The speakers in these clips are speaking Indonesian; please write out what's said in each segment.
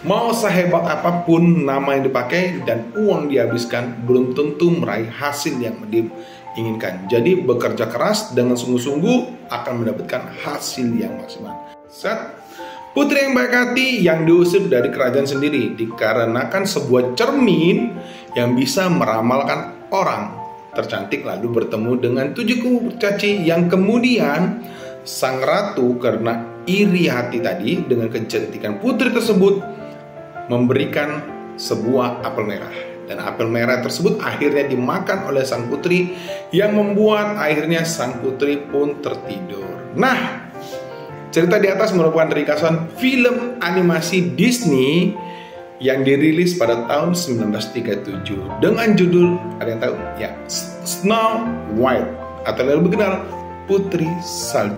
Mau sehebat apapun nama yang dipakai dan uang dihabiskan, belum tentu meraih hasil yang diinginkan. Jadi bekerja keras dengan sungguh-sungguh akan mendapatkan hasil yang maksimal. Putri yang baik hati yang diusir dari kerajaan sendiri dikarenakan sebuah cermin yang bisa meramalkan orang tercantik lalu bertemu dengan 7 kurcaci yang kemudian sang ratu karena iri hati tadi dengan kecantikan putri tersebut memberikan sebuah apel merah, dan apel merah tersebut akhirnya dimakan oleh sang putri yang membuat akhirnya sang putri pun tertidur. Nah, cerita di atas merupakan ringkasan film animasi Disney yang dirilis pada tahun 1937 dengan judul, ada yang tahu? Ya, Snow White atau lebih dikenal Putri Salju.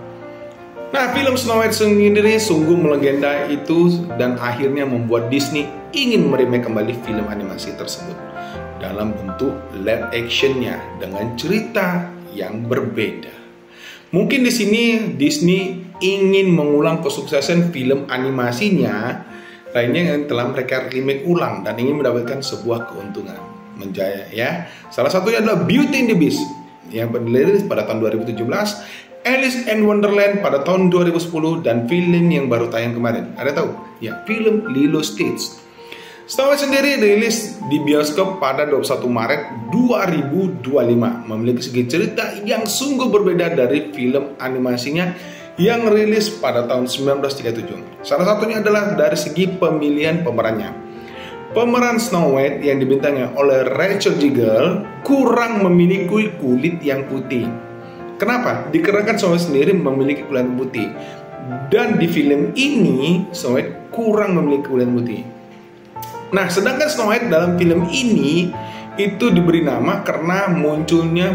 Nah, film Snow White sendiri sungguh melegenda itu dan akhirnya membuat Disney ingin meremake kembali film animasi tersebut dalam bentuk live actionnya dengan cerita yang berbeda. Mungkin di sini Disney ingin mengulang kesuksesan film animasinya lainnya yang telah mereka remake ulang dan ingin mendapatkan sebuah keuntungan menjaya ya. Salah satunya adalah Beauty and the Beast yang dirilis pada tahun 2017, Alice in Wonderland pada tahun 2010, dan film yang baru tayang kemarin. Ada tahu? Ya, film Lilo Stitch. Snow White sendiri dirilis di bioskop pada 21 Maret 2025, memiliki segi cerita yang sungguh berbeda dari film animasinya yang rilis pada tahun 1937. Salah satunya adalah dari segi pemilihan pemerannya. Pemeran Snow White yang dibintangi oleh Rachel Zegler kurang memiliki kulit yang putih. Kenapa? Dikarenakan Snow White sendiri memiliki kulit putih, dan di film ini Snow White kurang memiliki kulit putih. Nah, sedangkan Snow White dalam film ini itu diberi nama karena munculnya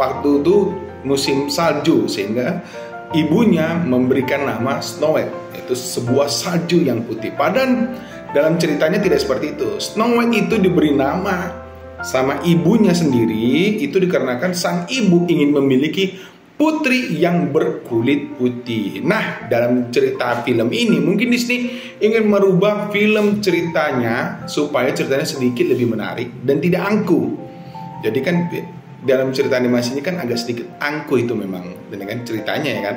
waktu itu musim salju, sehingga ibunya memberikan nama Snow White, yaitu sebuah salju yang putih. Padahal dalam ceritanya tidak seperti itu. Snow White itu diberi nama sama ibunya sendiri itu dikarenakan sang ibu ingin memiliki putri yang berkulit putih. Nah, dalam cerita film ini mungkin Disney ingin merubah film ceritanya supaya ceritanya sedikit lebih menarik dan tidak angku. Jadi kan dalam cerita animasinya kan agak sedikit angku itu memang dengan ceritanya ya kan.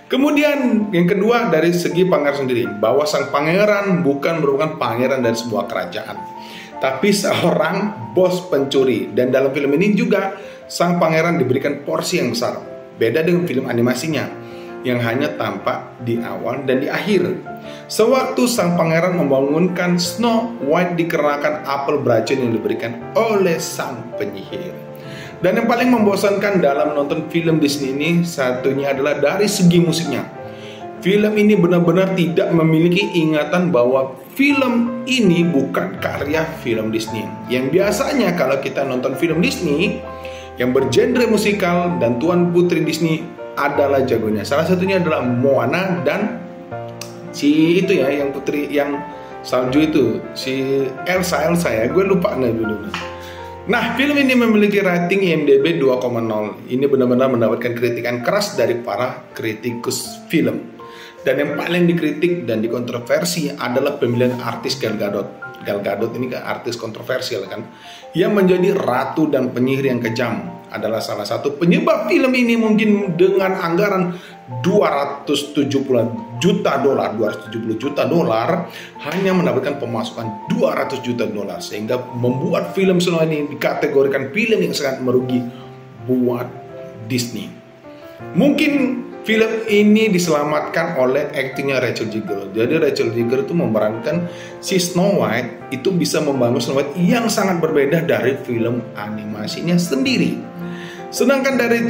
Kemudian yang kedua dari segi pangeran sendiri, bahwa sang pangeran bukan merupakan pangeran dari sebuah kerajaan, tapi seorang bos pencuri. Dan dalam film ini juga sang pangeran diberikan porsi yang besar, beda dengan film animasinya yang hanya tampak di awal dan di akhir. Sewaktu sang pangeran membangunkan Snow White dikarenakan apel beracun yang diberikan oleh sang penyihir. Dan yang paling membosankan dalam menonton film Disney ini satunya adalah dari segi musiknya. Film ini benar-benar tidak memiliki ingatan bahwa film ini bukan karya film Disney. Yang biasanya kalau kita nonton film Disney yang bergenre musikal dan tuan putri Disney adalah jagonya. Salah satunya adalah Moana dan si itu ya, yang putri yang salju itu, si Elsa ya, gue lupa dulu. Nah, film ini memiliki rating IMDb 2,0. Ini benar-benar mendapatkan kritikan keras dari para kritikus film. Dan yang paling dikritik dan dikontroversi adalah pemilihan artis Gal Gadot. Gal Gadot ini kan artis kontroversial kan, yang menjadi ratu dan penyihir yang kejam, adalah salah satu penyebab film ini mungkin dengan anggaran 270 juta dolar hanya mendapatkan pemasukan 200 juta dolar, sehingga membuat film Snow ini dikategorikan film yang sangat merugi buat Disney. Mungkin film ini diselamatkan oleh aktingnya Rachel Zegler. Jadi Rachel Zegler itu memerankan si Snow White itu bisa membangun Snow White yang sangat berbeda dari film animasinya sendiri. Sedangkan dari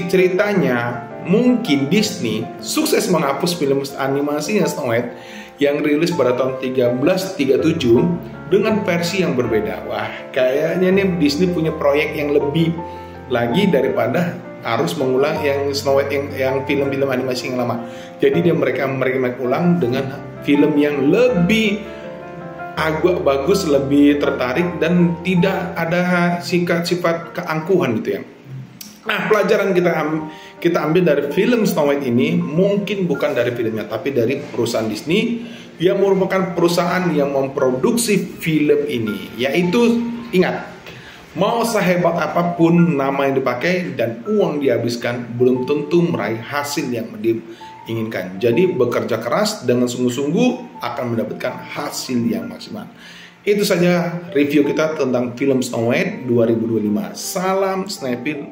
ceritanya, mungkin Disney sukses menghapus film animasinya Snow White yang rilis pada tahun 1337 dengan versi yang berbeda. Wah, kayaknya nih Disney punya proyek yang lebih lagi daripada harus mengulang yang Snow White yang film-film animasi yang lama. Jadi mereka ulang dengan film yang lebih agak bagus, lebih tertarik dan tidak ada sifat keangkuhan gitu ya. Nah, pelajaran kita ambil dari film Snow White ini mungkin bukan dari filmnya, tapi dari perusahaan Disney yang merupakan perusahaan yang memproduksi film ini. Yaitu, ingat, mau sehebat apapun nama yang dipakai dan uang dihabiskan, belum tentu meraih hasil yang diinginkan. Jadi bekerja keras dengan sungguh-sungguh akan mendapatkan hasil yang maksimal. Itu saja review kita tentang film Snow White 2025. Salam Snapil.